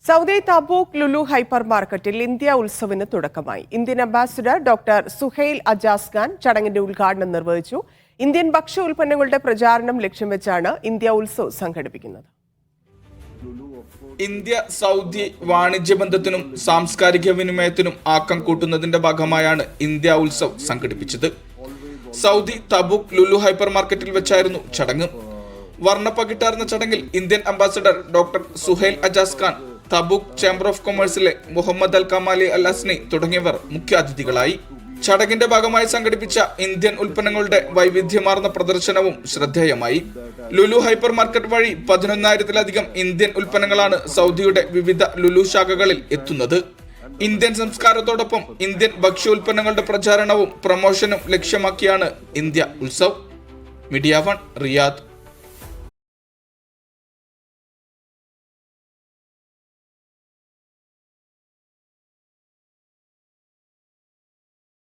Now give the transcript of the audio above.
Saudi Tabuk Lulu hyper മാർക്കറ്റിൽ India ഉത്സവിന് തുടക്കമായി. Indian ambassador doctor Suhail Ajaz Khan ചടങ്ങിന്റെ ഉദ്ഘാടനം നിർവഹിച്ചു. ഇന്ത്യൻ ഭക്ഷ്യ ഉൽപ്പന്നങ്ങളുടെ പ്രചാരണം ലക്ഷ്യം വെച്ചാണ് ഇന്ത്യ ഉത്സവ് സംഘടിപ്പിക്കുന്നത്. ഇന്ത്യ സൗദി വാണിജ്യ ബന്ധത്തിനും സാംസ്കാരിക വിനിമയത്തിനും ആക്കം കൂട്ടുന്നതിന്റെ ഭാഗമായാണ് ഇന്ത്യ ഉത്സവ് സംഘടിപ്പിച്ചത്. സൗദി തബൂക്ക് ലുലു ഹൈപ്പർ മാർക്കറ്റിൽ വെച്ചായിരുന്നു ചടങ്ങ്. വർണ്ണപ്പകിട്ടാർന്ന ചടങ്ങിൽ Indian ambassador doctor Suhail Ajaz Khan, Tabuk chamber of കൊമേഴ്സിലെ Muhammad Al Kamali Al Asni തുടങ്ങിയവർ മുഖ്യാതിഥികളായി. ചടങ്ങിന്റെ ഭാഗമായി സംഘടിപ്പിച്ച ഇന്ത്യൻ ഉൽപ്പന്നങ്ങളുടെ വൈവിധ്യമാർന്ന പ്രദർശനവും ശ്രദ്ധേയമായി. ലുലു ഹൈപ്പർ മാർക്കറ്റ് വഴി 11,000-ലധികം ഇന്ത്യൻ ഉൽപ്പന്നങ്ങളാണ് സൗദിയുടെ വിവിധ ലുലു ശാഖകളിൽ എത്തുന്നത്. ഇന്ത്യൻ സംസ്കാരത്തോടൊപ്പം ഇന്ത്യൻ ഭക്ഷ്യോൽപ്പന്നങ്ങളുടെ പ്രചാരണവും പ്രമോഷനും ലക്ഷ്യമാക്കിയാണ് ഇന്ത്യ ഉത്സവ്. Media 1 Riyadh.